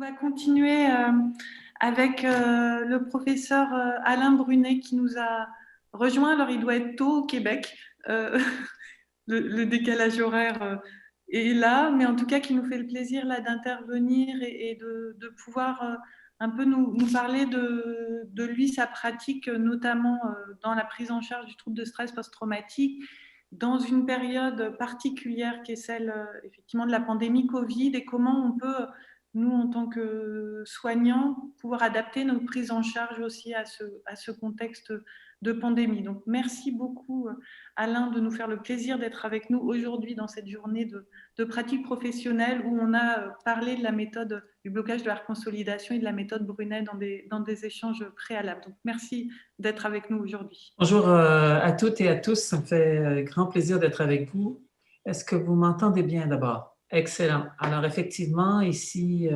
va continuer avec le professeur Alain Brunet qui nous a rejoint. Alors, il doit être tôt au Québec. Le décalage horaire est là, mais en tout cas, qui nous fait le plaisir là d'intervenir et de pouvoir un peu nous parler de lui, sa pratique, notamment dans la prise en charge du trouble de stress post-traumatique, dans une période particulière qui est celle effectivement de la pandémie Covid et comment on peut, nous, en tant que soignants, pouvoir adapter notre prise en charge aussi à ce contexte de pandémie. Donc, merci beaucoup, Alain, de nous faire le plaisir d'être avec nous aujourd'hui dans cette journée de pratique professionnelle où on a parlé de la méthode du blocage de la reconsolidation et de la méthode Brunet dans des échanges préalables. Donc, merci d'être avec nous aujourd'hui. Bonjour à toutes et à tous, ça me fait grand plaisir d'être avec vous. Est-ce que vous m'entendez bien d'abord? Excellent. Alors effectivement, ici,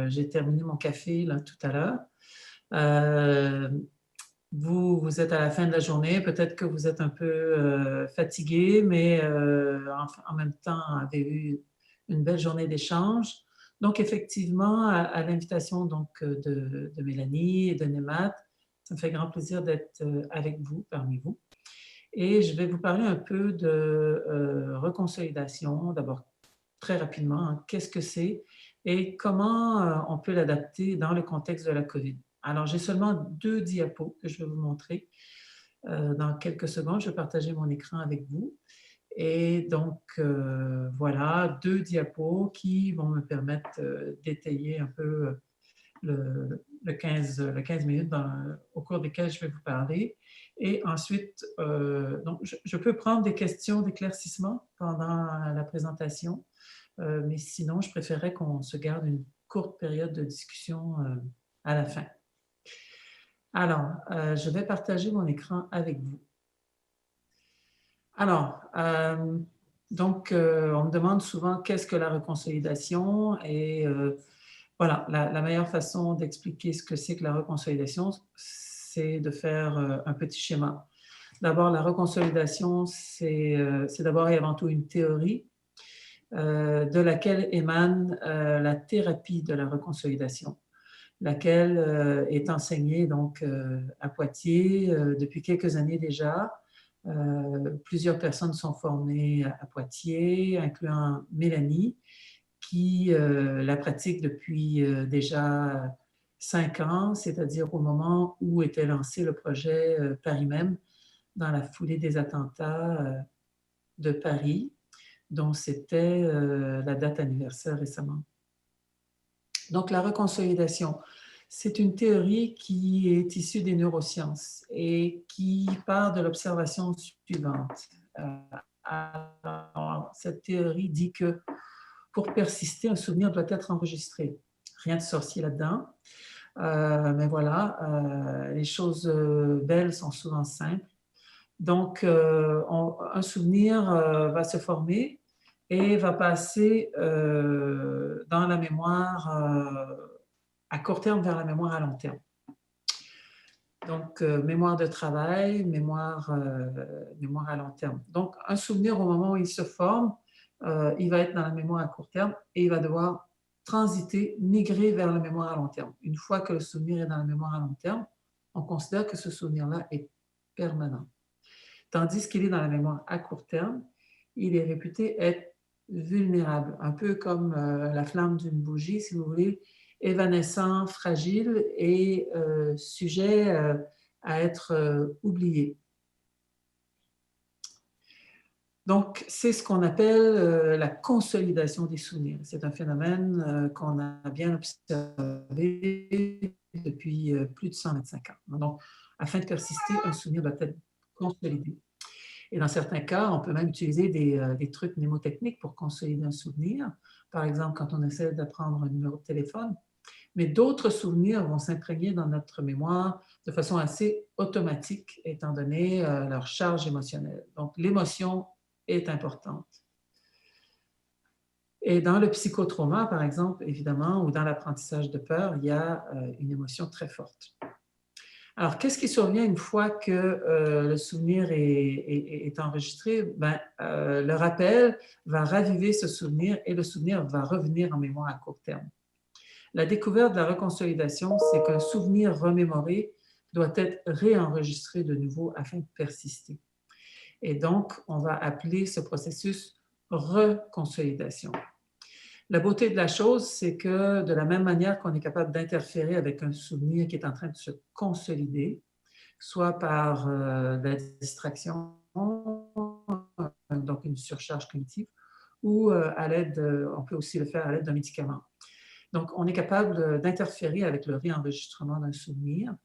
j'ai terminé mon café là, tout à l'heure. Vous êtes à la fin de la journée, peut-être que vous êtes un peu fatigué, mais en même temps, avez eu une belle journée d'échange. Donc effectivement, à l'invitation de Mélanie et de Némat, ça me fait grand plaisir d'être avec vous, parmi vous. Et je vais vous parler un peu de reconsolidation. D'abord, très rapidement, hein, qu'est-ce que c'est et comment on peut l'adapter dans le contexte de la COVID. Alors, j'ai seulement 2 diapos que je vais vous montrer. Dans quelques secondes, je vais partager mon écran avec vous. Et donc, voilà, 2 diapos qui vont me permettre d'étayer un peu le 15 minutes au cours desquelles je vais vous parler. Et ensuite, donc, je peux prendre des questions d'éclaircissement pendant la présentation, mais sinon, je préférerais qu'on se garde une courte période de discussion à la fin. Alors, je vais partager mon écran avec vous. Alors, donc, on me demande souvent qu'est-ce que la reconsolidation et voilà, la meilleure façon d'expliquer ce que c'est que la reconsolidation, c'est de faire un petit schéma. D'abord, la reconsolidation, c'est d'abord et avant tout une théorie de laquelle émane la thérapie de la reconsolidation, laquelle est enseignée donc à Poitiers depuis quelques années déjà. Plusieurs personnes sont formées à Poitiers, incluant Mélanie, qui la pratique depuis déjà 5 ans, c'est-à-dire au moment où était lancé le projet Paris même, dans la foulée des attentats de Paris, dont c'était la date anniversaire récemment. Donc, la reconsolidation, c'est une théorie qui est issue des neurosciences et qui part de l'observation suivante. Alors, cette théorie dit que pour persister, un souvenir doit être enregistré. Rien de sorcier là-dedans. Mais voilà, les choses belles sont souvent simples. Donc, un souvenir va se former et va passer dans la mémoire à court terme vers la mémoire à long terme. Donc, mémoire de travail, mémoire à long terme. Donc, un souvenir au moment où il se forme, il va être dans la mémoire à court terme et il va devoir transiter, migrer vers la mémoire à long terme. Une fois que le souvenir est dans la mémoire à long terme, on considère que ce souvenir-là est permanent. Tandis qu'il est dans la mémoire à court terme, il est réputé être vulnérable, un peu comme la flamme d'une bougie, si vous voulez, évanescent, fragile et sujet à être oublié. Donc, c'est ce qu'on appelle la consolidation des souvenirs. C'est un phénomène qu'on a bien observé depuis plus de 125 ans. Donc, afin de persister, un souvenir doit être consolidé. Et dans certains cas, on peut même utiliser des trucs mnémotechniques pour consolider un souvenir. Par exemple, quand on essaie d'apprendre un numéro de téléphone. Mais d'autres souvenirs vont s'imprégner dans notre mémoire de façon assez automatique, étant donné leur charge émotionnelle. Donc, l'émotion est importante. Et dans le psychotrauma, par exemple, évidemment, ou dans l'apprentissage de peur, il y a une émotion très forte. Alors, qu'est-ce qui survient une fois que le souvenir est enregistré? Le rappel va raviver ce souvenir et le souvenir va revenir en mémoire à court terme. La découverte de la reconsolidation, c'est qu'un souvenir remémoré doit être réenregistré de nouveau afin de persister. Et donc, on va appeler ce processus reconsolidation. La beauté de la chose, c'est que de la même manière qu'on est capable d'interférer avec un souvenir qui est en train de se consolider, soit par la distraction, donc une surcharge cognitive, ou à l'aide, on peut aussi le faire à l'aide d'un médicament. Donc, on est capable d'interférer avec le réenregistrement d'un souvenir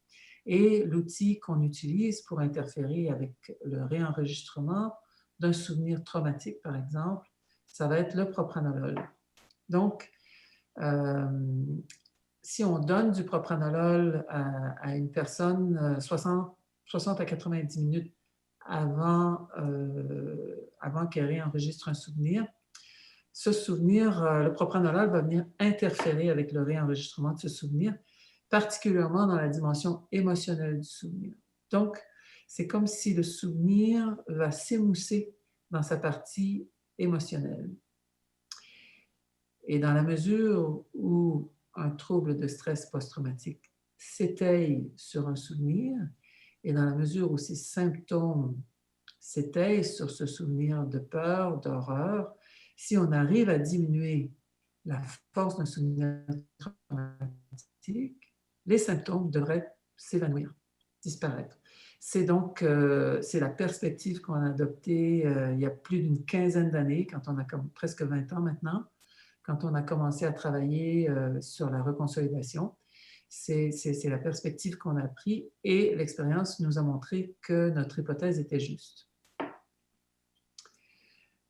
et l'outil qu'on utilise pour interférer avec le réenregistrement d'un souvenir traumatique, par exemple, ça va être le propranolol. Donc, si on donne du propranolol à une personne 60 à 90 minutes avant qu'elle réenregistre un souvenir, ce souvenir, le propranolol va venir interférer avec le réenregistrement de ce souvenir, particulièrement dans la dimension émotionnelle du souvenir. Donc, c'est comme si le souvenir va s'émousser dans sa partie émotionnelle. Et dans la mesure où un trouble de stress post-traumatique s'étaye sur un souvenir, et dans la mesure où ces symptômes s'étayent sur ce souvenir de peur, d'horreur, si on arrive à diminuer la force d'un souvenir traumatique, les symptômes devraient s'évanouir, disparaître. C'est donc c'est la perspective qu'on a adoptée il y a plus d'une quinzaine d'années, quand on a presque 20 ans maintenant, quand on a commencé à travailler sur la reconsolidation. C'est la perspective qu'on a prise et l'expérience nous a montré que notre hypothèse était juste.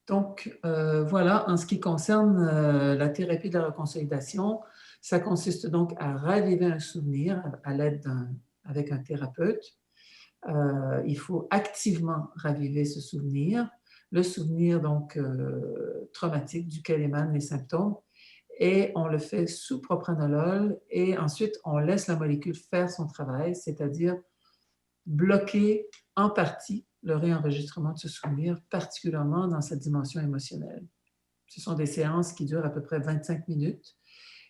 Donc, voilà, en ce qui concerne la thérapie de la reconsolidation, ça consiste donc à raviver un souvenir avec un thérapeute. Il faut activement raviver ce souvenir, le souvenir donc traumatique duquel émanent les symptômes, et on le fait sous propranolol, et ensuite on laisse la molécule faire son travail, c'est-à-dire bloquer en partie le réenregistrement de ce souvenir, particulièrement dans cette dimension émotionnelle. Ce sont des séances qui durent à peu près 25 minutes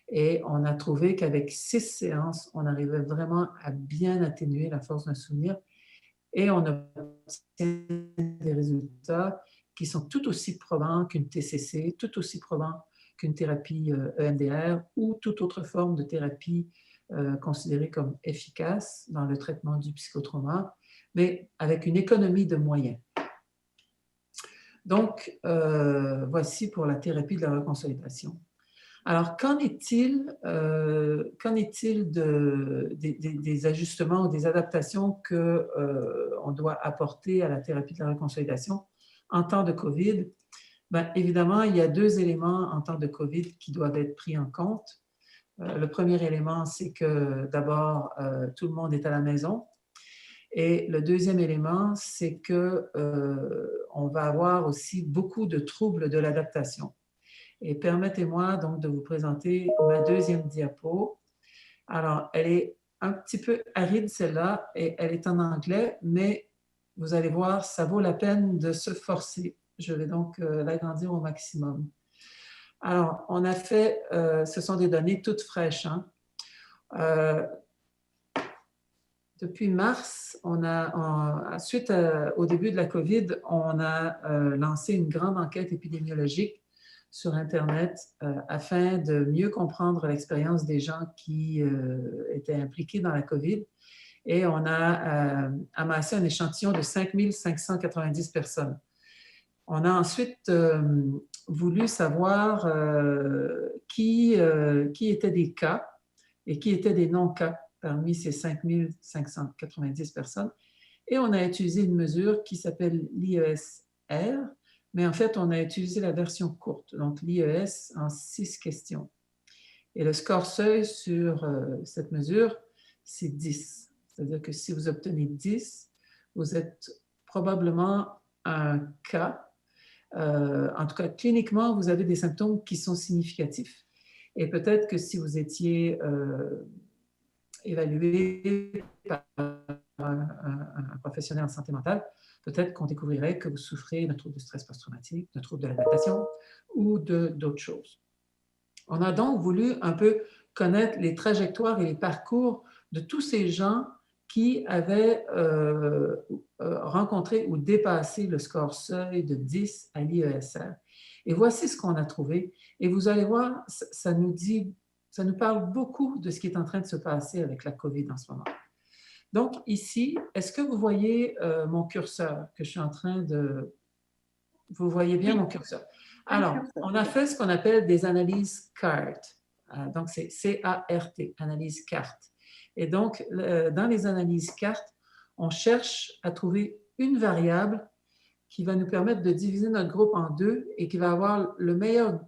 et on a trouvé qu'avec 6 séances, on arrivait vraiment à bien atténuer la force d'un souvenir et on obtient des résultats qui sont tout aussi probants qu'une TCC, tout aussi probants qu'une thérapie EMDR ou toute autre forme de thérapie considérée comme efficace dans le traitement du psychotrauma, mais avec une économie de moyens. Donc, voici pour la thérapie de la reconsolidation. Alors, qu'en est-il des ajustements ou des adaptations qu'on doit apporter à la thérapie de la reconsolidation en temps de COVID? Bien, évidemment, il y a 2 éléments en temps de COVID qui doivent être pris en compte. Le premier élément, c'est que d'abord, tout le monde est à la maison. Et le deuxième élément, c'est qu'on va avoir aussi beaucoup de troubles de l'adaptation. Et permettez-moi donc de vous présenter ma deuxième diapo. Alors, elle est un petit peu aride celle-là et elle est en anglais, mais vous allez voir, ça vaut la peine de se forcer. Je vais donc l'agrandir au maximum. Alors, on a fait, ce sont des données toutes fraîches. Hein? Depuis mars, suite au début de la COVID, on a lancé une grande enquête épidémiologique sur Internet afin de mieux comprendre l'expérience des gens qui étaient impliqués dans la COVID. Et on a amassé un échantillon de 5 590 personnes. On a ensuite voulu savoir qui étaient des cas et qui étaient des non-cas parmi ces 5 590 personnes. Et on a utilisé une mesure qui s'appelle l'IES-R, mais en fait, on a utilisé la version courte, donc l'IES en 6 questions. Et le score seuil sur cette mesure, c'est 10. C'est-à-dire que si vous obtenez 10, vous êtes probablement un cas. En tout cas, cliniquement, vous avez des symptômes qui sont significatifs. Et peut-être que si vous étiez évalué par un professionnel en santé mentale, peut-être qu'on découvrirait que vous souffrez d'un trouble de stress post-traumatique, d'un trouble de l'adaptation ou d'autres choses. On a donc voulu un peu connaître les trajectoires et les parcours de tous ces gens qui avaient rencontré ou dépassé le score seuil de 10 à l'IESR. Et voici ce qu'on a trouvé. Et vous allez voir, ça nous parle beaucoup de ce qui est en train de se passer avec la COVID en ce moment. Donc ici, est-ce que vous voyez mon curseur que je suis en train de... Vous voyez bien mon curseur? Alors, on a fait ce qu'on appelle des analyses CART. Donc, c'est C-A-R-T, analyse CART. Et donc, dans les analyses CART, on cherche à trouver une variable qui va nous permettre de diviser notre groupe en deux et qui va avoir le meilleur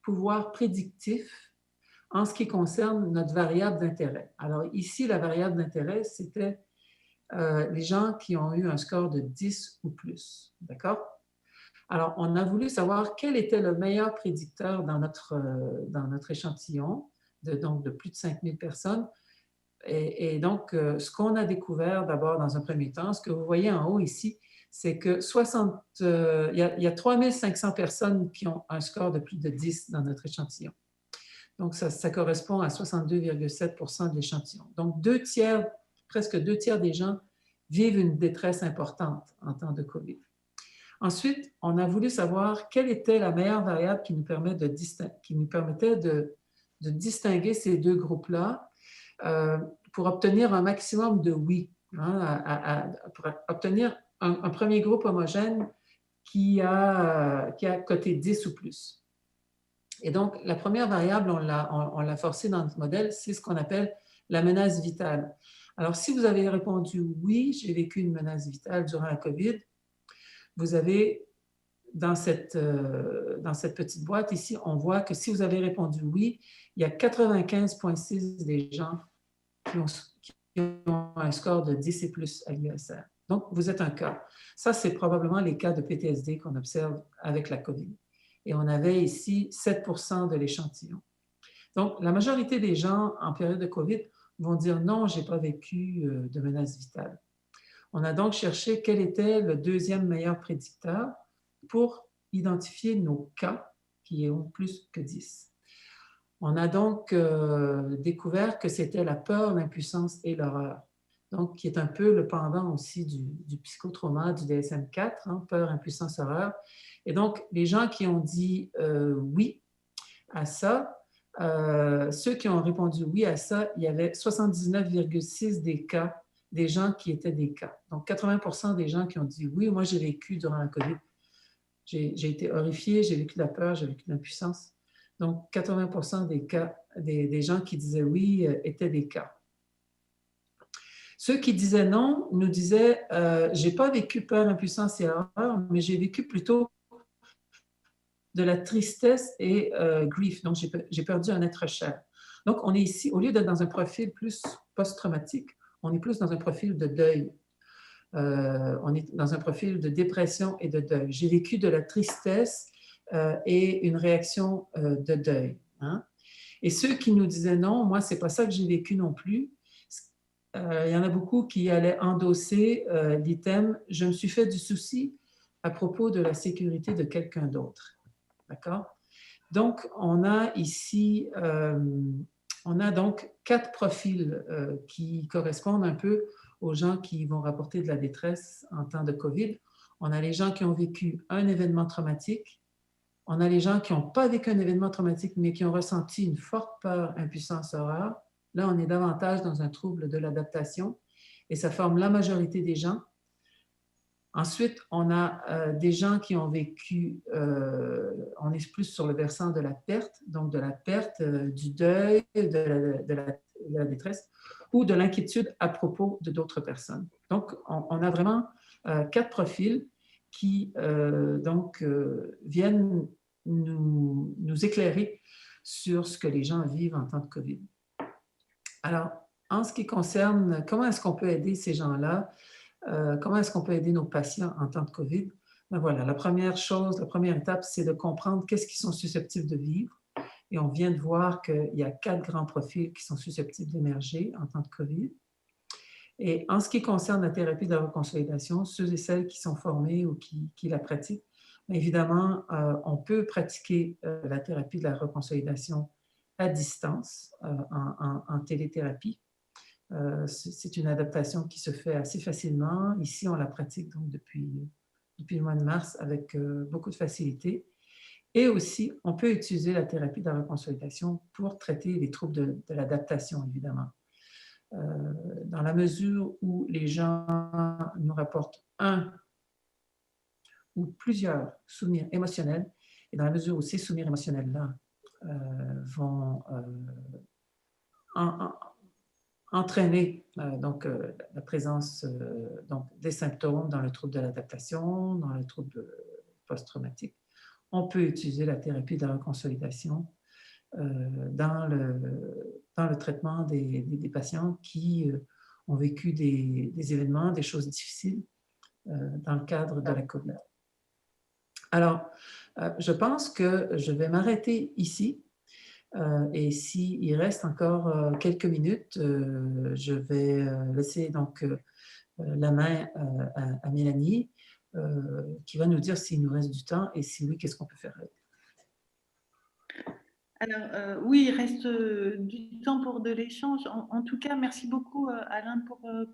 pouvoir prédictif en ce qui concerne notre variable d'intérêt. Alors ici, la variable d'intérêt, c'était les gens qui ont eu un score de 10 ou plus. D'accord? Alors, on a voulu savoir quel était le meilleur prédicteur dans notre échantillon, donc de plus de 5000 personnes. Et donc, ce qu'on a découvert d'abord dans un premier temps, ce que vous voyez en haut ici, c'est que il y a 3500 personnes qui ont un score de plus de 10 dans notre échantillon. Donc, ça correspond à 62,7% de l'échantillon. Donc, presque 2 tiers des gens vivent une détresse importante en temps de COVID. Ensuite, on a voulu savoir quelle était la meilleure variable qui nous permettait de distinguer ces deux groupes-là pour obtenir un maximum de oui, pour obtenir un premier groupe homogène qui a coté 10 ou plus. Et donc, la première variable, on l'a forcée dans notre modèle, c'est ce qu'on appelle la menace vitale. Alors, si vous avez répondu oui, j'ai vécu une menace vitale durant la COVID, vous avez dans cette petite boîte ici, on voit que si vous avez répondu oui, il y a 95,6 des gens qui ont un score de 10 et plus à l'IESR. Donc, vous êtes un cas. Ça, c'est probablement les cas de PTSD qu'on observe avec la COVID. Et on avait ici 7% de l'échantillon. Donc, la majorité des gens en période de COVID vont dire non, je n'ai pas vécu de menace vitale. On a donc cherché quel était le deuxième meilleur prédicteur pour identifier nos cas qui ont plus que 10. On a donc découvert que c'était la peur, l'impuissance et l'horreur, donc qui est un peu le pendant aussi du psychotrauma, du DSM-4, hein, peur, impuissance, horreur. Et donc, les gens qui ont dit oui à ça, ceux qui ont répondu oui à ça, il y avait 79,6 des cas des gens qui étaient des cas. Donc, 80% des gens qui ont dit oui, moi j'ai vécu durant la COVID. J'ai été horrifiée, j'ai vécu de la peur, j'ai vécu de l'impuissance. Donc, 80% des cas, des gens qui disaient oui étaient des cas. Ceux qui disaient non nous disaient j'ai pas vécu peur, impuissance et horreur, mais j'ai vécu plutôt de la tristesse et grief. Donc, j'ai perdu un être cher. Donc, on est ici, au lieu d'être dans un profil plus post-traumatique, on est plus dans un profil de deuil. On est dans un profil de dépression et de deuil. J'ai vécu de la tristesse et une réaction de deuil. Hein? Et ceux qui nous disaient non, moi, c'est pas ça que j'ai vécu non plus. Il y en a beaucoup qui allaient endosser l'item « Je me suis fait du souci à propos de la sécurité de quelqu'un d'autre. » D'accord? Donc, on a ici, on a donc 4 profils qui correspondent un peu aux gens qui vont rapporter de la détresse en temps de COVID. On a les gens qui ont vécu un événement traumatique. On a les gens qui n'ont pas vécu un événement traumatique, mais qui ont ressenti une forte peur, impuissance, horreur. Là, on est davantage dans un trouble de l'adaptation et ça forme la majorité des gens. Ensuite, on a des gens qui ont vécu, on est plus sur le versant de la perte, donc de la perte, du deuil, de la détresse ou de l'inquiétude à propos de d'autres personnes. Donc, on a vraiment 4 profils qui viennent nous éclairer sur ce que les gens vivent en temps de COVID. Alors, en ce qui concerne comment est-ce qu'on peut aider ces gens-là, comment est-ce qu'on peut aider nos patients en temps de COVID? Ben voilà, la première étape, c'est de comprendre qu'est-ce qu'ils sont susceptibles de vivre. Et on vient de voir qu'il y a 4 grands profils qui sont susceptibles d'émerger en temps de COVID. Et en ce qui concerne la thérapie de la reconsolidation, ceux et celles qui sont formés ou qui la pratiquent, évidemment, on peut pratiquer la thérapie de la reconsolidation à distance en téléthérapie. C'est une adaptation qui se fait assez facilement. Ici, on la pratique donc depuis le mois de mars avec beaucoup de facilité. Et aussi, on peut utiliser la thérapie de la reconsolidation pour traiter les troubles de l'adaptation, évidemment. Dans la mesure où les gens nous rapportent un ou plusieurs souvenirs émotionnels, et dans la mesure où ces souvenirs émotionnels-là vont entraîner la présence donc, des symptômes dans le trouble de l'adaptation, dans le trouble post-traumatique, on peut utiliser la thérapie de la reconsolidation dans le traitement des patients qui ont vécu des événements, des choses difficiles dans le cadre de la COVID. Alors, je pense que je vais m'arrêter ici. Et s'il reste encore quelques minutes, je vais laisser donc la main à Mélanie, qui va nous dire s'il nous reste du temps et si oui, qu'est-ce qu'on peut faire. Alors, oui, il reste du temps pour de l'échange. En tout cas, merci beaucoup, Alain,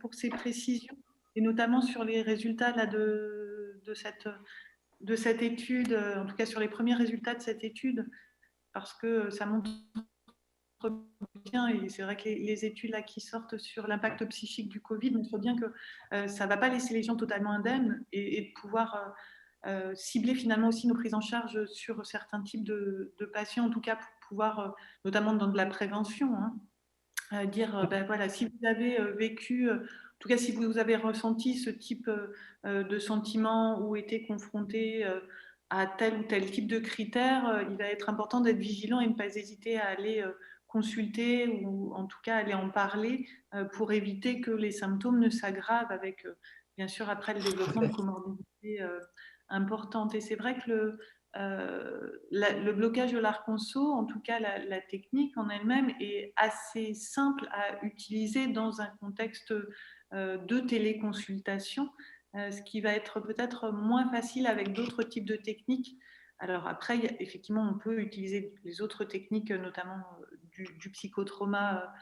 pour ces précisions, et notamment sur les résultats là, de cette étude, en tout cas sur les premiers résultats de cette étude, parce que ça montre bien, et c'est vrai que les études là, qui sortent sur l'impact psychique du Covid montrent bien que ça ne va pas laisser les gens totalement indemnes, et de pouvoir cibler finalement aussi nos prises en charge sur certains types de patients, en tout cas pour pouvoir, notamment dans de la prévention, dire, ben voilà, si vous avez vécu, en tout cas si vous avez ressenti ce type de sentiment ou été confronté à tel ou tel type de critères, il va être important d'être vigilant et ne pas hésiter à aller consulter, ou en tout cas aller en parler pour éviter que les symptômes ne s'aggravent avec, bien sûr, après le développement de comorbidités importantes. Et c'est vrai que le blocage de l'arconso, en tout cas la technique en elle-même, est assez simple à utiliser dans un contexte de téléconsultation, ce qui va être peut-être moins facile avec d'autres types de techniques. Alors après, effectivement, on peut utiliser les autres techniques, notamment du psychotrauma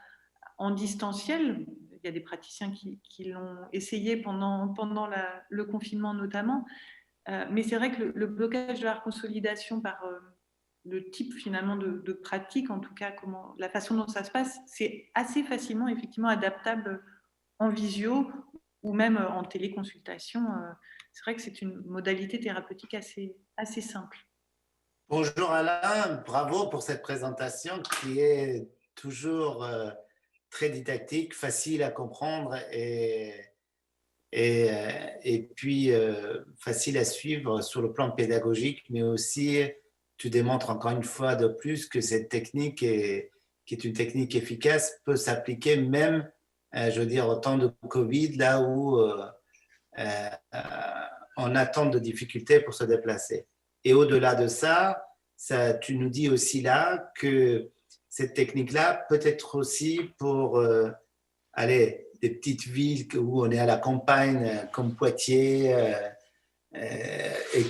en distanciel. Il y a des praticiens qui l'ont essayé pendant le confinement notamment. Mais c'est vrai que le blocage de la reconsolidation par le type finalement de pratique, en tout cas la façon dont ça se passe, c'est assez facilement effectivement adaptable en visio ou même en téléconsultation. C'est vrai que c'est une modalité thérapeutique assez simple. Bonjour Alain, bravo pour cette présentation qui est toujours très didactique, facile à comprendre et puis facile à suivre sur le plan pédagogique, mais aussi tu démontres encore une fois de plus que cette technique, qui est une technique efficace, peut s'appliquer même, je veux dire, au temps de Covid, là où on a tant de difficultés pour se déplacer. Et au-delà de ça, tu nous dis aussi là que cette technique-là peut être aussi pour des petites villes où on est à la campagne, comme Poitiers, et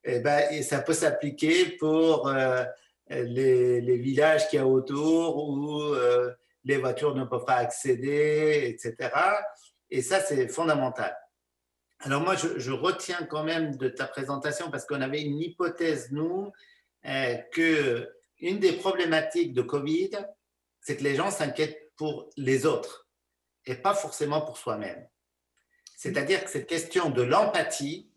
et ça peut s'appliquer pour les villages qu'il y a autour où les voitures ne peuvent pas accéder, etc. Et ça, c'est fondamental. Alors moi, je retiens quand même de ta présentation, parce qu'on avait une hypothèse, nous, qu'une des problématiques de Covid, c'est que les gens s'inquiètent pour les autres et pas forcément pour soi-même. C'est-à-dire que cette question de l'empathie,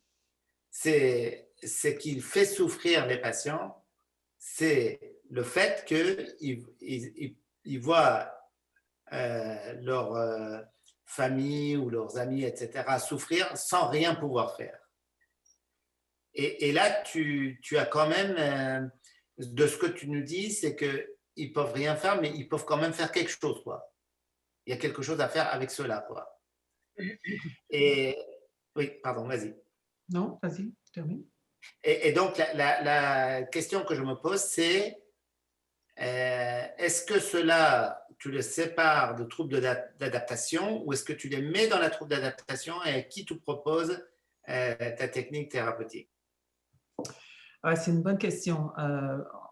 c'est ce qui fait souffrir les patients, c'est le fait qu'ils voient leur famille ou leurs amis, etc., souffrir sans rien pouvoir faire. Et là, tu as quand même, de ce que tu nous dis, c'est qu'ils ne peuvent rien faire, mais ils peuvent quand même faire quelque chose, quoi. Il y a quelque chose à faire avec cela, quoi. Et oui, pardon, vas-y. Non, vas-y, termine. Et donc, la question que je me pose, c'est est-ce que cela, tu le sépares de troubles d'adaptation, ou est-ce que tu les mets dans la trouble d'adaptation, et à qui tu proposes ta technique thérapeutique? C'est une bonne question.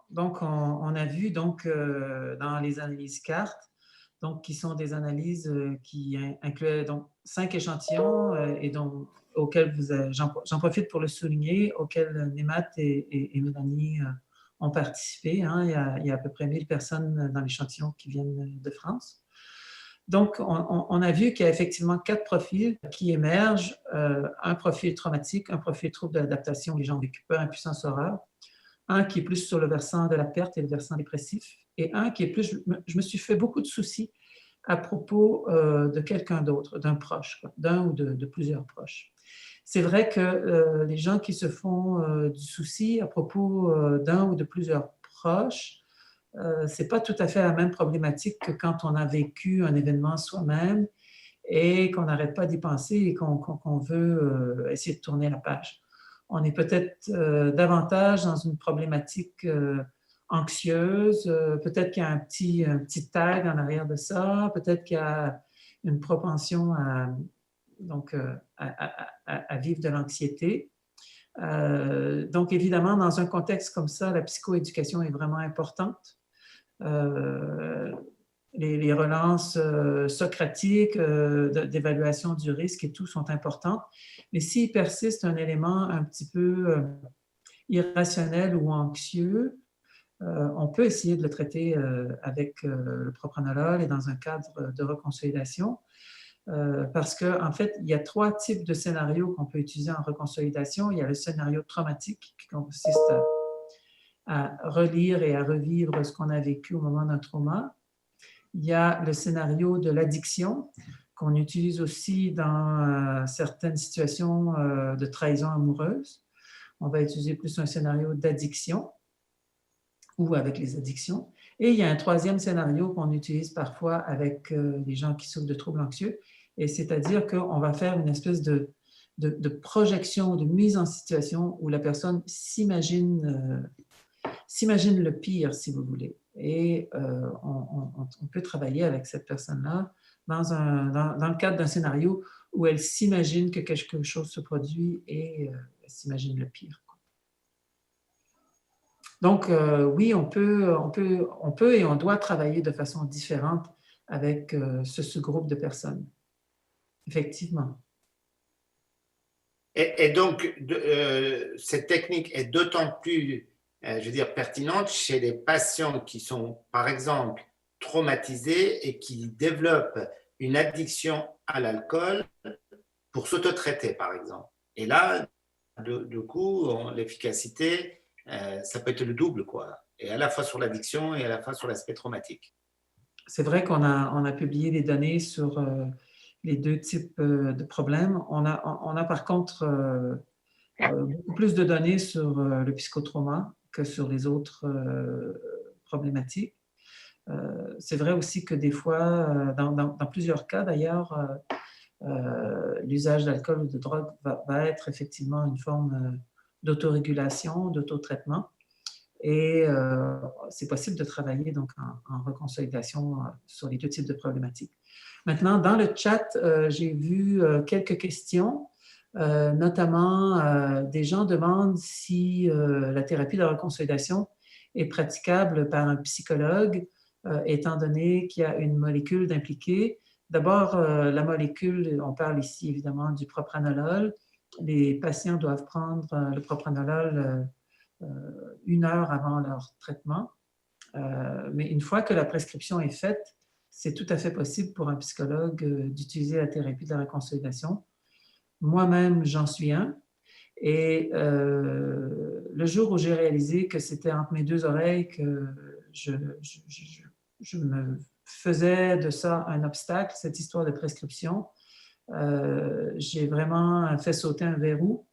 Donc, on a vu donc, dans les analyses cartes, donc, qui sont des analyses qui incluaient donc 5 échantillons et donc, auxquels j'en profite pour le souligner, auxquels Némat et Mélanie ont participé. Hein. Il y a à peu près 1000 personnes dans l'échantillon qui viennent de France. Donc, on a vu qu'il y a effectivement 4 profils qui émergent. Un profil traumatique, un profil trouble de l'adaptation, les gens ont vécu peur, impuissance, horreur. Un qui est plus sur le versant de la perte et le versant dépressif. Et un qui est plus, je me suis fait beaucoup de soucis à propos de quelqu'un d'autre, d'un proche, d'un ou de plusieurs proches. C'est vrai que les gens qui se font du souci à propos d'un ou de plusieurs proches, ce n'est pas tout à fait la même problématique que quand on a vécu un événement soi-même et qu'on n'arrête pas d'y penser et qu'on veut essayer de tourner la page. On est peut-être davantage dans une problématique anxieuse, peut-être qu'il y a un petit tag en arrière de ça, peut-être qu'il y a une propension à vivre de l'anxiété. Donc, évidemment, dans un contexte comme ça, la psychoéducation est vraiment importante. Les relances socratiques d'évaluation du risque et tout sont importantes. Mais s'il persiste un élément un petit peu irrationnel ou anxieux, on peut essayer de le traiter avec le propranolol et dans un cadre de reconsolidation. Parce qu'en fait, il y a 3 types de scénarios qu'on peut utiliser en reconsolidation. Il y a le scénario traumatique qui consiste à relire et à revivre ce qu'on a vécu au moment d'un trauma. Il y a le scénario de l'addiction qu'on utilise aussi dans certaines situations de trahison amoureuse. On va utiliser plus un scénario d'addiction ou avec les addictions. Et il y a un 3e scénario qu'on utilise parfois avec les gens qui souffrent de troubles anxieux, et c'est-à-dire qu'on va faire une espèce de projection, de mise en situation où la personne s'imagine le pire, si vous voulez. Et on peut travailler avec cette personne-là dans le cadre d'un scénario où elle s'imagine que quelque chose se produit et elle s'imagine le pire. Donc, oui, on peut et on doit travailler de façon différente avec ce sous-groupe de personnes. Effectivement. Et donc, cette technique est d'autant plus, je veux dire, pertinente chez les patients qui sont, par exemple, traumatisés et qui développent une addiction à l'alcool pour s'auto-traiter, par exemple. Et là, du coup, l'efficacité, ça peut être le double, quoi. Et à la fois sur l'addiction et à la fois sur l'aspect traumatique. C'est vrai qu'on a publié des données sur les 2 types de problèmes. On a par contre beaucoup plus de données sur le psychotrauma que sur les autres problématiques. C'est vrai aussi que des fois, dans plusieurs cas d'ailleurs, l'usage d'alcool ou de drogue va être effectivement une forme d'autorégulation, d'autotraitement. Et c'est possible de travailler donc en reconsolidation sur les 2 types de problématiques. Maintenant, dans le chat, j'ai vu quelques questions, notamment des gens demandent si la thérapie de reconsolidation est praticable par un psychologue, étant donné qu'il y a une molécule d'impliquée. D'abord, la molécule, on parle ici évidemment du propranolol. Les patients doivent prendre le propranolol 1 heure avant leur traitement. Mais une fois que la prescription est faite, c'est tout à fait possible pour un psychologue d'utiliser la thérapie de la reconsolidation. Moi-même, j'en suis un. Et le jour où j'ai réalisé que c'était entre mes 2 oreilles que je me faisais de ça un obstacle, cette histoire de prescription, j'ai vraiment fait sauter un verrou.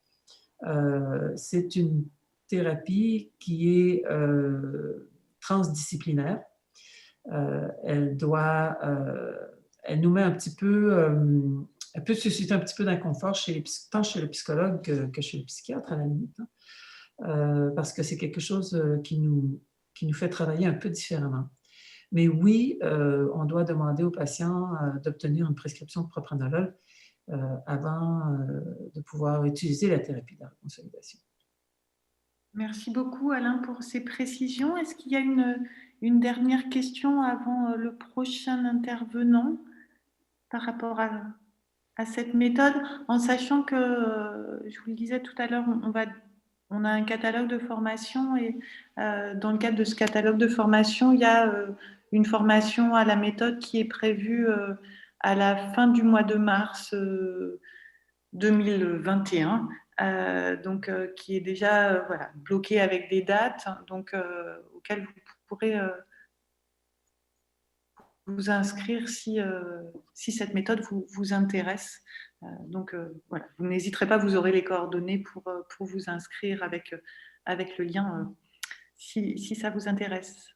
C'est une thérapie qui est transdisciplinaire. Elle nous met un petit peu, elle peut susciter un petit peu d'inconfort tant chez le psychologue que chez le psychiatre à la limite, hein, parce que c'est quelque chose qui nous fait travailler un peu différemment. Mais oui, on doit demander aux patients d'obtenir une prescription de propranolol avant de pouvoir utiliser la thérapie de la reconsolidation. Merci beaucoup Alain pour ces précisions. Est-ce qu'il y a une dernière question avant le prochain intervenant par rapport à cette méthode, en sachant que, je vous le disais tout à l'heure, on a un catalogue de formation et dans le cadre de ce catalogue de formation, il y a une formation à la méthode qui est prévue à la fin du mois de mars 2021, donc qui est déjà voilà, bloquée avec des dates, donc auxquelles vous pourrez vous inscrire si cette méthode vous intéresse. Donc voilà, vous n'hésiterez pas, vous aurez les coordonnées pour vous inscrire avec le lien si ça vous intéresse.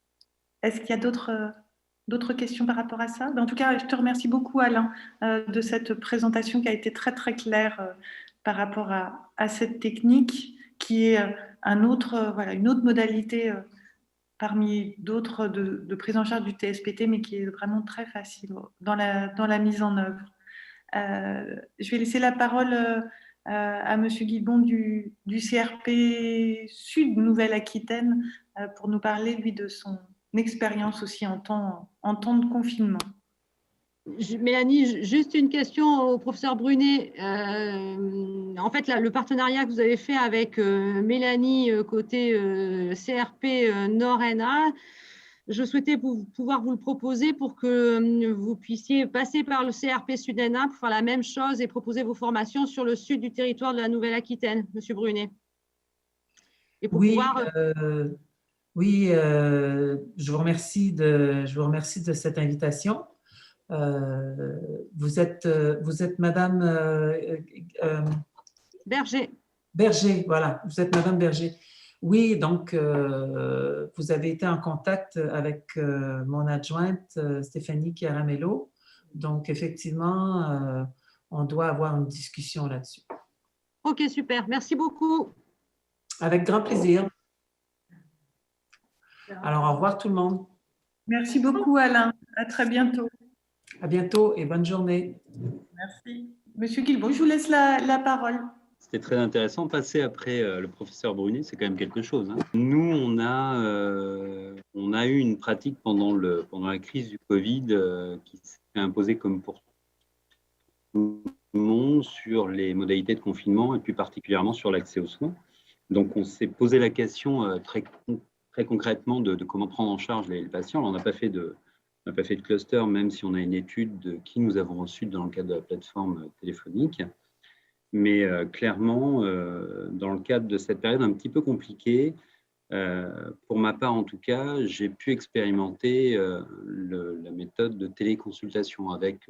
Est-ce qu'il y a d'autres questions par rapport à ça? En tout cas, je te remercie beaucoup Alain de cette présentation qui a été très très claire par rapport à cette technique qui est une autre modalité parmi d'autres de prise en charge du TSPT, mais qui est vraiment très facile dans la mise en œuvre. Je vais laisser la parole à Monsieur Guilbon du CRP Sud Nouvelle-Aquitaine pour nous parler, lui, de son expérience aussi en temps de confinement. Mélanie, juste une question au professeur Brunet. En fait, là, le partenariat que vous avez fait avec Mélanie côté CRP Nord-NA, je souhaitais pouvoir vous le proposer pour que vous puissiez passer par le CRP Sud-NA pour faire la même chose et proposer vos formations sur le sud du territoire de la Nouvelle-Aquitaine, Monsieur Brunet. Et pour pouvoir... Oui, je vous remercie de cette invitation. Vous êtes Madame Berger. Berger, voilà, vous êtes Madame Berger. Oui, donc vous avez été en contact avec mon adjointe Stéphanie Chiaramello. Donc effectivement, on doit avoir une discussion là-dessus. Ok, super. Merci beaucoup. Avec grand plaisir. Alors, au revoir tout le monde. Merci beaucoup Alain. À très bientôt. À bientôt et bonne journée. Merci. Monsieur Guilbon, je vous laisse la parole. C'était très intéressant. Passer après le professeur Brunet, c'est quand même quelque chose. Nous, on a eu une pratique pendant la crise du Covid qui s'est imposée comme pour tout le monde sur les modalités de confinement et plus particulièrement sur l'accès aux soins. Donc, on s'est posé la question très concrètement de comment prendre en charge les patients. Alors, on n'a pas fait de cluster, même si on a une étude de qui nous avons reçu dans le cadre de la plateforme téléphonique. Mais clairement, dans le cadre de cette période un petit peu compliquée, pour ma part en tout cas, j'ai pu expérimenter la méthode de téléconsultation avec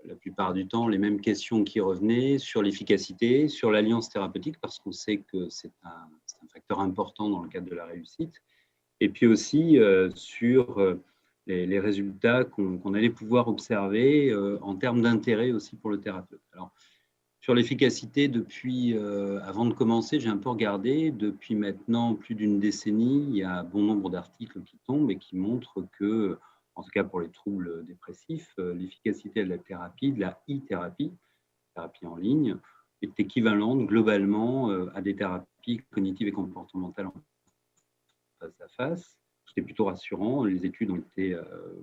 la plupart du temps les mêmes questions qui revenaient sur l'efficacité, sur l'alliance thérapeutique, parce qu'on sait que c'est un facteur important dans le cadre de la réussite, et puis aussi sur les résultats qu'on allait pouvoir observer en termes d'intérêt aussi pour le thérapeute. Alors, sur l'efficacité, depuis, avant de commencer, j'ai un peu regardé. Depuis maintenant plus d'une décennie, il y a bon nombre d'articles qui tombent et qui montrent que, en tout cas pour les troubles dépressifs, l'efficacité de la thérapie, de la e-thérapie, thérapie en ligne, est équivalente globalement à des thérapies cognitives et comportementales en face à face. C'était plutôt rassurant. Les études ont été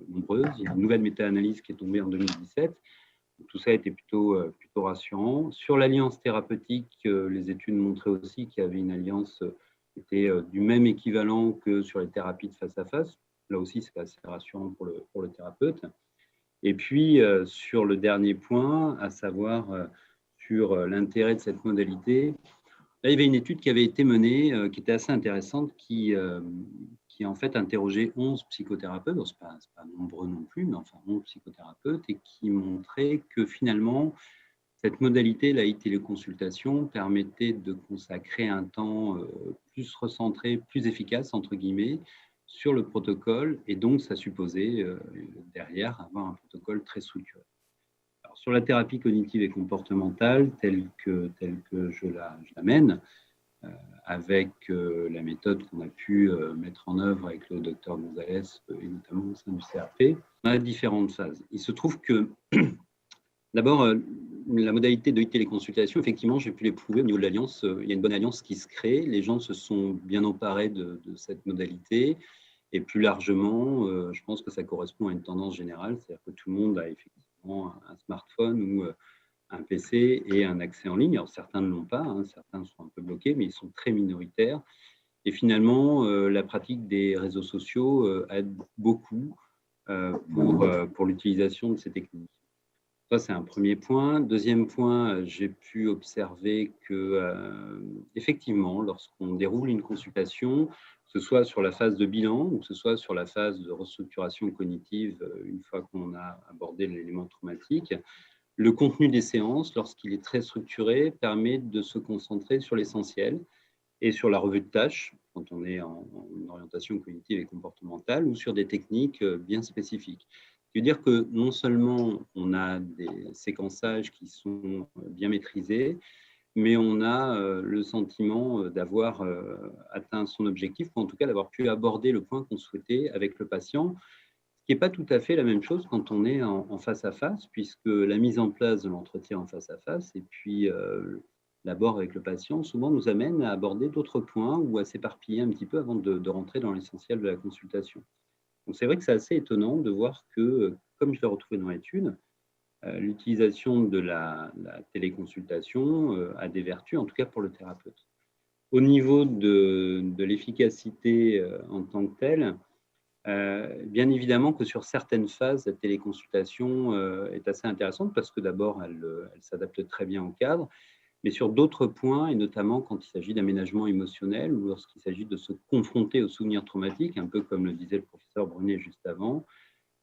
nombreuses. Il y a une nouvelle méta-analyse qui est tombée en 2017. Tout ça a été plutôt rassurant. Sur l'alliance thérapeutique, les études montraient aussi qu'il y avait une alliance qui était du même équivalent que sur les thérapies de face à face. Là aussi, c'est assez rassurant pour le thérapeute. Et puis, sur le dernier point, à savoir sur l'intérêt de cette modalité, là, il y avait une étude qui avait été menée, qui était assez intéressante, qui en fait interrogeait 11 psychothérapeutes, ce n'est pas nombreux non plus, mais enfin 11 psychothérapeutes, et qui montrait que finalement, cette modalité, la e-téléconsultation, permettait de consacrer un temps plus recentré, plus efficace, entre guillemets, sur le protocole, et donc ça supposait derrière avoir un protocole très structuré. Alors, sur la thérapie cognitive et comportementale, telle que je l'amène, avec la méthode qu'on a pu mettre en œuvre avec le docteur Gonzalez et notamment au sein du CRP, on a différentes phases. Il se trouve que, d'abord, la modalité de téléconsultation, effectivement, j'ai pu l'éprouver au niveau de l'alliance. Il y a une bonne alliance qui se crée. Les gens se sont bien emparés de cette modalité. Et plus largement, je pense que ça correspond à une tendance générale, c'est-à-dire que tout le monde a effectivement un smartphone ou un PC et un accès en ligne. Alors, certains ne l'ont pas, hein, certains sont un peu bloqués, mais ils sont très minoritaires. Et finalement, la pratique des réseaux sociaux aide beaucoup pour l'utilisation de ces techniques. Ça, c'est un premier point. Deuxième point, j'ai pu observer que, effectivement, lorsqu'on déroule une consultation, que ce soit sur la phase de bilan ou que ce soit sur la phase de restructuration cognitive, une fois qu'on a abordé l'élément traumatique, le contenu des séances, lorsqu'il est très structuré, permet de se concentrer sur l'essentiel et sur la revue de tâches, quand on est en orientation cognitive et comportementale, ou sur des techniques bien spécifiques. Je veux dire que non seulement on a des séquençages qui sont bien maîtrisés, mais on a le sentiment d'avoir atteint son objectif, ou en tout cas d'avoir pu aborder le point qu'on souhaitait avec le patient, ce qui n'est pas tout à fait la même chose quand on est en face à face, puisque la mise en place de l'entretien en face à face et puis l'abord avec le patient souvent nous amène à aborder d'autres points ou à s'éparpiller un petit peu avant de rentrer dans l'essentiel de la consultation. Donc c'est vrai que c'est assez étonnant de voir que, comme je l'ai retrouvé dans l'étude, l'utilisation de la téléconsultation a des vertus, en tout cas pour le thérapeute. Au niveau de l'efficacité en tant que telle, bien évidemment que sur certaines phases, la téléconsultation est assez intéressante parce que d'abord, elle s'adapte très bien au cadre, mais sur d'autres points, et notamment quand il s'agit d'aménagement émotionnel ou lorsqu'il s'agit de se confronter aux souvenirs traumatiques, un peu comme le disait le professeur Brunet juste avant,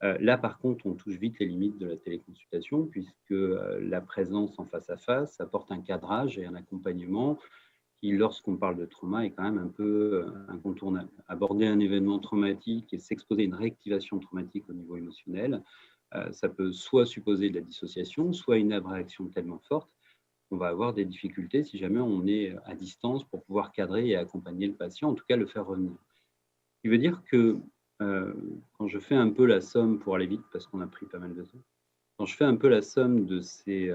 là, par contre, on touche vite les limites de la téléconsultation puisque la présence en face à face apporte un cadrage et un accompagnement qui, lorsqu'on parle de trauma, est quand même un peu incontournable. Aborder un événement traumatique et s'exposer à une réactivation traumatique au niveau émotionnel, ça peut soit supposer de la dissociation, soit une abréaction tellement forte qu'on va avoir des difficultés si jamais on est à distance pour pouvoir cadrer et accompagner le patient, en tout cas le faire revenir. Ce qui veut dire que quand je fais un peu la somme, pour aller vite parce qu'on a pris pas mal de temps, quand je fais un peu la somme de ces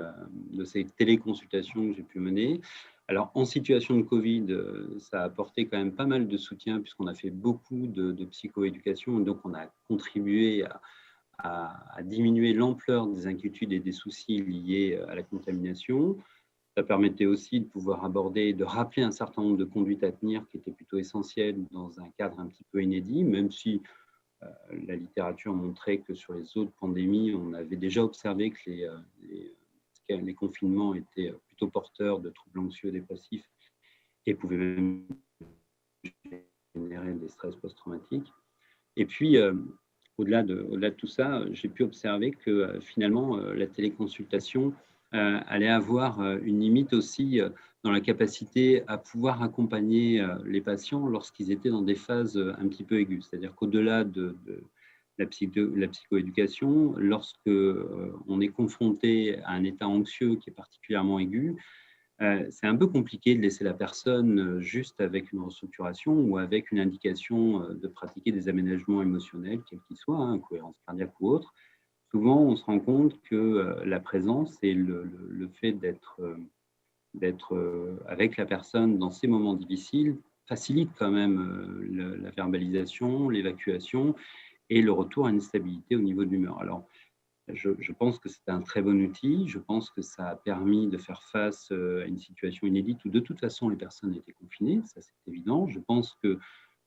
téléconsultations que j'ai pu mener, alors en situation de Covid, ça a apporté quand même pas mal de soutien puisqu'on a fait beaucoup de psychoéducation, donc on a contribué à diminuer l'ampleur des inquiétudes et des soucis liés à la contamination. Ça permettait aussi de pouvoir aborder, de rappeler un certain nombre de conduites à tenir qui étaient plutôt essentielles dans un cadre un petit peu inédit, même si la littérature montrait que sur les autres pandémies, on avait déjà observé que les confinements étaient plutôt porteurs de troubles anxieux dépressifs et pouvaient même générer des stress post-traumatiques. Et puis, au-delà de tout ça, j'ai pu observer que finalement, la téléconsultation allait avoir une limite aussi dans la capacité à pouvoir accompagner les patients lorsqu'ils étaient dans des phases un petit peu aiguës. C'est-à-dire qu'au-delà de la psychoéducation, lorsque on est confronté à un état anxieux qui est particulièrement aigu, c'est un peu compliqué de laisser la personne juste avec une restructuration ou avec une indication de pratiquer des aménagements émotionnels, quels qu'ils soient, hein, cohérence cardiaque ou autre. Souvent, on se rend compte que la présence et le fait d'être avec la personne dans ces moments difficiles facilite quand même la verbalisation, l'évacuation et le retour à une stabilité au niveau de l'humeur. Alors, je pense que c'est un très bon outil. Je pense que ça a permis de faire face à une situation inédite où de toute façon les personnes étaient confinées, ça c'est évident. Je pense que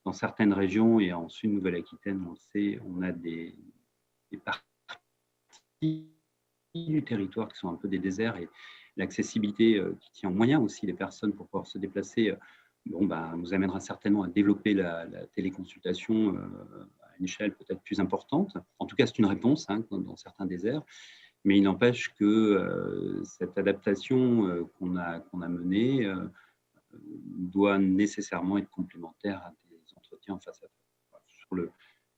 dans certaines régions et en Sud-Nouvelle-Aquitaine, on le sait, on a des parties du territoire qui sont un peu des déserts et l'accessibilité qui tient en moyen aussi les personnes pour pouvoir se déplacer nous amènera certainement à développer la téléconsultation à une échelle peut-être plus importante. En tout cas, c'est une réponse dans certains déserts, mais il n'empêche que cette adaptation qu'on a menée doit nécessairement être complémentaire à des entretiens face à face.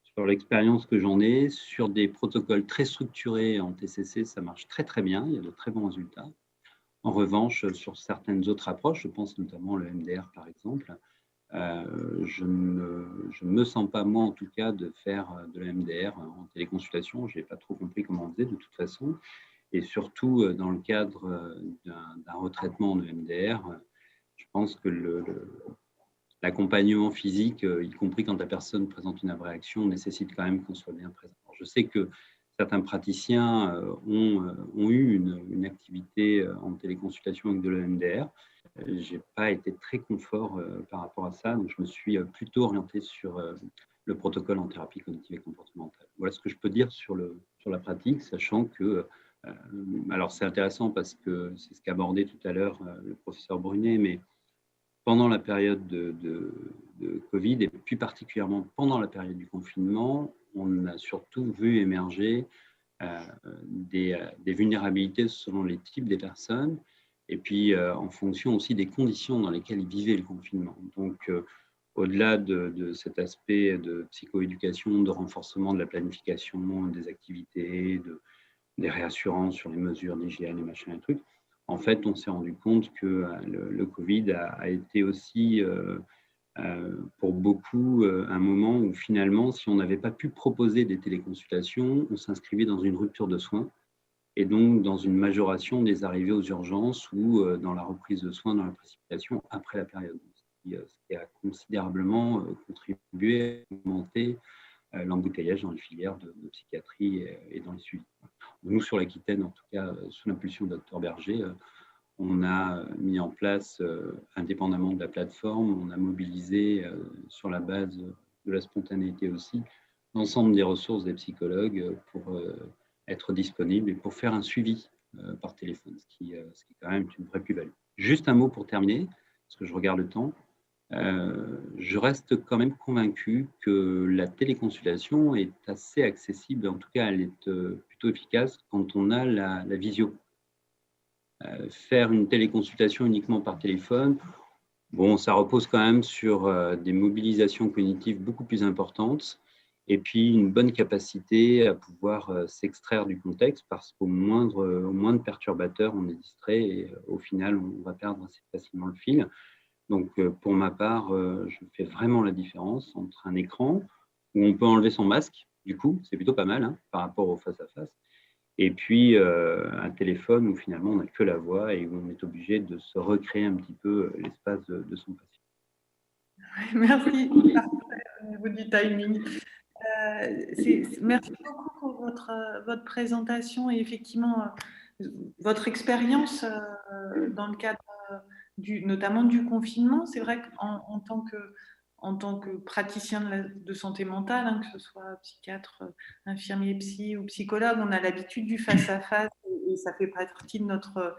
Sur l'expérience que j'en ai, sur des protocoles très structurés en TCC, ça marche très très bien, il y a de très bons résultats. En revanche, sur certaines autres approches, je pense notamment le MDR par exemple, je ne me sens pas, moi en tout cas, de faire de la MDR en téléconsultation. Je n'ai pas trop compris comment on faisait de toute façon. Et surtout, dans le cadre d'un retraitement de MDR, je pense que l'accompagnement physique, y compris quand la personne présente une abréaction, nécessite quand même qu'on soit bien présent. Alors, je sais que certains praticiens ont eu une activité en téléconsultation avec de l'EMDR. Je n'ai pas été très confort par rapport à ça, donc je me suis plutôt orienté sur le protocole en thérapie cognitive et comportementale. Voilà ce que je peux dire sur la pratique, sachant que, alors c'est intéressant parce que c'est ce qu'abordait tout à l'heure le professeur Brunet, mais pendant la période de Covid et plus particulièrement pendant la période du confinement, on a surtout vu émerger des vulnérabilités selon les types des personnes et puis en fonction aussi des conditions dans lesquelles ils vivaient le confinement. Donc, au-delà de cet aspect de psychoéducation, de renforcement de la planification des activités, des réassurances sur les mesures d'hygiène et machin et trucs, en fait, on s'est rendu compte que le Covid a été aussi, pour beaucoup, un moment où finalement, si on n'avait pas pu proposer des téléconsultations, on s'inscrivait dans une rupture de soins et donc dans une majoration des arrivées aux urgences ou dans la reprise de soins dans la précipitation après la période. Ce qui a considérablement contribué à augmenter l'embouteillage dans les filières de psychiatrie et dans les suivis. Nous, sur l'Aquitaine, en tout cas, sous l'impulsion de Dr Berger, on a mis en place, indépendamment de la plateforme, on a mobilisé sur la base de la spontanéité aussi, l'ensemble des ressources des psychologues pour être disponibles et pour faire un suivi par téléphone, ce qui est quand même une vraie plus-value. Juste un mot pour terminer, parce que je regarde le temps. Je reste quand même convaincu que la téléconsultation est assez accessible, en tout cas elle est plutôt efficace quand on a la visio. Faire une téléconsultation uniquement par téléphone, bon, ça repose quand même sur des mobilisations cognitives beaucoup plus importantes et puis une bonne capacité à pouvoir s'extraire du contexte parce qu'au moindre perturbateur, on est distrait et au final, on va perdre assez facilement le fil. Donc, pour ma part, je fais vraiment la différence entre un écran où on peut enlever son masque, du coup, c'est plutôt pas mal hein, par rapport au face-à-face, et puis un téléphone où finalement on n'a que la voix et où on est obligé de se recréer un petit peu l'espace de son patient. Merci au niveau du timing. Merci beaucoup pour votre présentation et effectivement votre expérience dans le cadre notamment du confinement. C'est vrai qu'en tant que praticien de santé mentale, hein, que ce soit psychiatre, infirmier, psy ou psychologue, on a l'habitude du face-à-face et ça fait partie de notre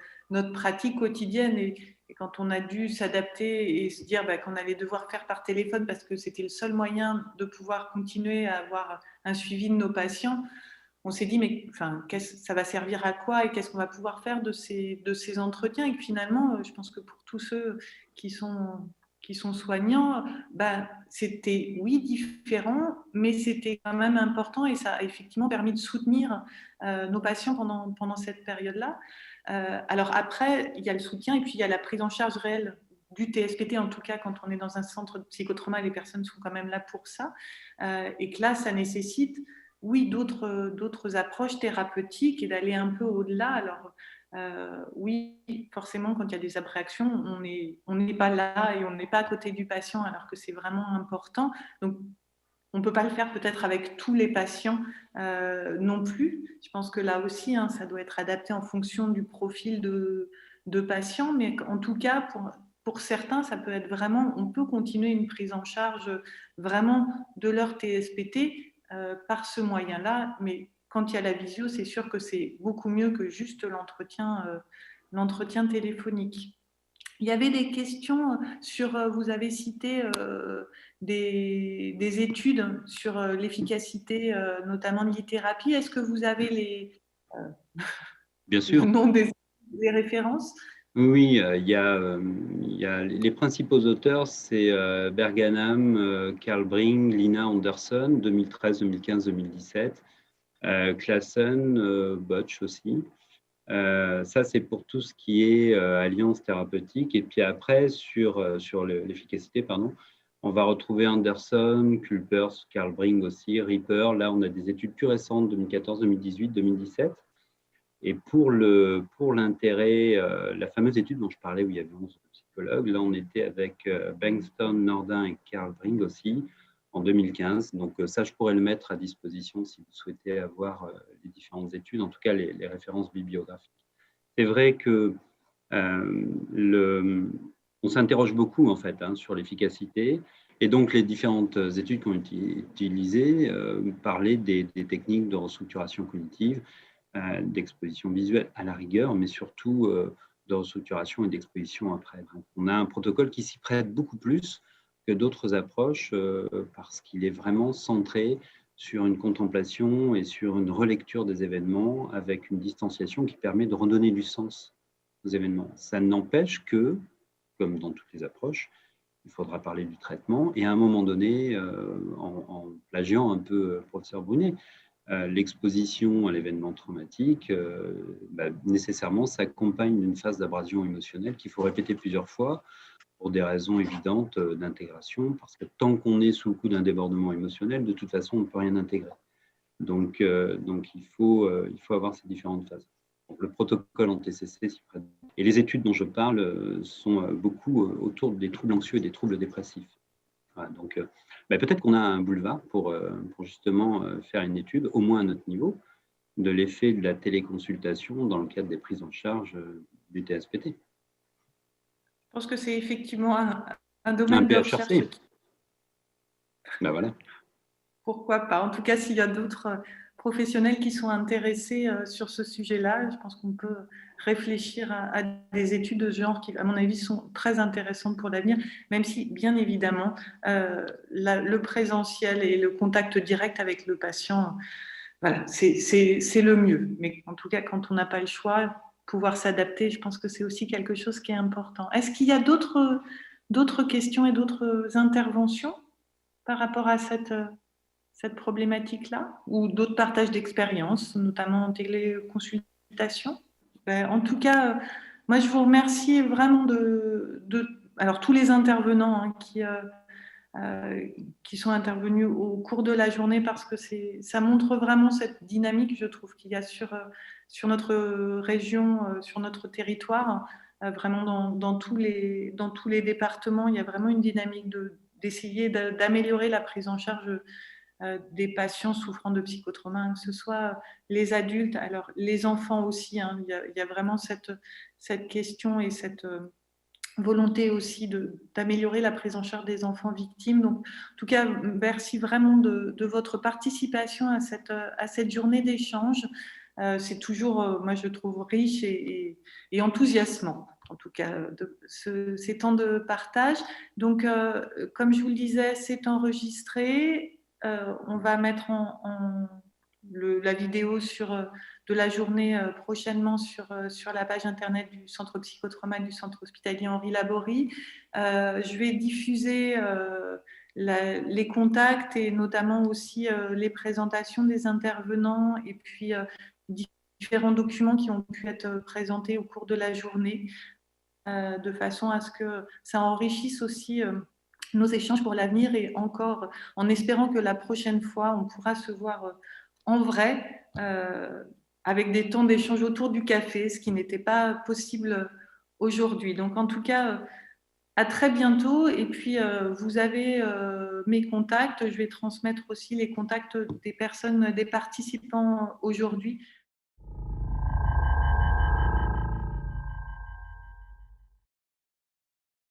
pratique quotidienne. Et quand on a dû s'adapter et se dire qu'on allait devoir faire par téléphone parce que c'était le seul moyen de pouvoir continuer à avoir un suivi de nos patients, on s'est dit, mais ça va servir à quoi et qu'est-ce qu'on va pouvoir faire de ces entretiens? Et que finalement, je pense que pour tous ceux qui sont soignants, c'était, oui, différent, mais c'était quand même important et ça a effectivement permis de soutenir nos patients pendant cette période-là. Alors après, il y a le soutien et puis il y a la prise en charge réelle du TSPT, en tout cas quand on est dans un centre de psychotrauma, les personnes sont quand même là pour ça. Et que là, ça nécessite, oui, d'autres approches thérapeutiques et d'aller un peu au-delà. Alors, oui, forcément, quand il y a des abréactions, on n'est pas là et on n'est pas à côté du patient alors que c'est vraiment important. Donc, on ne peut pas le faire peut-être avec tous les patients non plus. Je pense que là aussi, hein, ça doit être adapté en fonction du profil de patient, mais en tout cas, pour certains, ça peut être vraiment, on peut continuer une prise en charge vraiment de leur TSPT par ce moyen-là, mais quand il y a la visio, c'est sûr que c'est beaucoup mieux que juste l'entretien téléphonique. Il y avait des questions sur, vous avez cité des études sur l'efficacité, notamment de l'ithérapie. Est-ce que vous avez Bien sûr. le nom des références? Oui, il y a les principaux auteurs, c'est Berganam, Carl Bring, Lina Anderson, 2013, 2015, 2017, Classen, Butch aussi. Ça, c'est pour tout ce qui est alliance thérapeutique. Et puis après, sur l'efficacité, on va retrouver Anderson, Kulpers, Carl Bring aussi, Ripper. Là, on a des études plus récentes, 2014, 2018, 2017. Et pour l'intérêt, la fameuse étude dont je parlais où il y avait 11 psychologues, là on était avec Bengtsson, Nordin et Carl Brink aussi en 2015. Donc ça, je pourrais le mettre à disposition si vous souhaitez avoir les différentes études, en tout cas les références bibliographiques. C'est vrai que on s'interroge beaucoup en fait sur l'efficacité. Et donc, les différentes études qui ont été utilisées parlaient des techniques de restructuration cognitive, d'exposition visuelle à la rigueur, mais surtout de restructuration et d'exposition après. Donc, on a un protocole qui s'y prête beaucoup plus que d'autres approches parce qu'il est vraiment centré sur une contemplation et sur une relecture des événements avec une distanciation qui permet de redonner du sens aux événements. Ça n'empêche que, comme dans toutes les approches, il faudra parler du traitement et à un moment donné, en plagiant un peu le professeur Brunet, l'exposition à l'événement traumatique, nécessairement s'accompagne d'une phase d'abrasion émotionnelle qu'il faut répéter plusieurs fois pour des raisons évidentes d'intégration, parce que tant qu'on est sous le coup d'un débordement émotionnel, de toute façon, on ne peut rien intégrer. Donc il faut avoir ces différentes phases. Donc, le protocole en TCC s'y prête. Et les études dont je parle sont beaucoup autour des troubles anxieux et des troubles dépressifs. Voilà, donc, peut-être qu'on a un boulevard pour justement faire une étude, au moins à notre niveau, de l'effet de la téléconsultation dans le cadre des prises en charge du TSPT. Je pense que c'est effectivement un domaine de recherche. Voilà. Pourquoi pas? En tout cas, s'il y a d'autres professionnels qui sont intéressés sur ce sujet-là, je pense qu'on peut réfléchir à des études de ce genre qui, à mon avis, sont très intéressantes pour l'avenir, même si, bien évidemment, le présentiel et le contact direct avec le patient, voilà, c'est le mieux. Mais en tout cas, quand on n'a pas le choix, pouvoir s'adapter, je pense que c'est aussi quelque chose qui est important. Est-ce qu'il y a d'autres questions et d'autres interventions par rapport à cette problématique-là, ou d'autres partages d'expériences, notamment en téléconsultation? En tout cas, moi, je vous remercie vraiment alors, tous les intervenants qui sont intervenus au cours de la journée, parce que ça montre vraiment cette dynamique, je trouve, qu'il y a sur notre région, sur notre territoire, vraiment dans tous les départements. Il y a vraiment une dynamique d'essayer d'améliorer la prise en charge des patients souffrant de psychotrauma, que ce soit les adultes, alors les enfants aussi. Il y a vraiment cette question et cette volonté aussi d'améliorer la prise en charge des enfants victimes. Donc, en tout cas, merci vraiment de votre participation à cette journée d'échange. C'est toujours, moi je trouve, riche et enthousiasmant, en tout cas, ces temps de partage. Donc, comme je vous le disais, c'est enregistré. On va mettre la vidéo de la journée prochainement sur la page internet du centre psychotrauma du centre hospitalier Henri Laborie. Je vais diffuser les contacts et notamment aussi les présentations des intervenants et puis différents documents qui ont pu être présentés au cours de la journée de façon à ce que ça enrichisse aussi nos échanges pour l'avenir, et encore en espérant que la prochaine fois, on pourra se voir en vrai avec des temps d'échange autour du café, ce qui n'était pas possible aujourd'hui. Donc, en tout cas, à très bientôt. Et puis, vous avez mes contacts. Je vais transmettre aussi les contacts des participants aujourd'hui.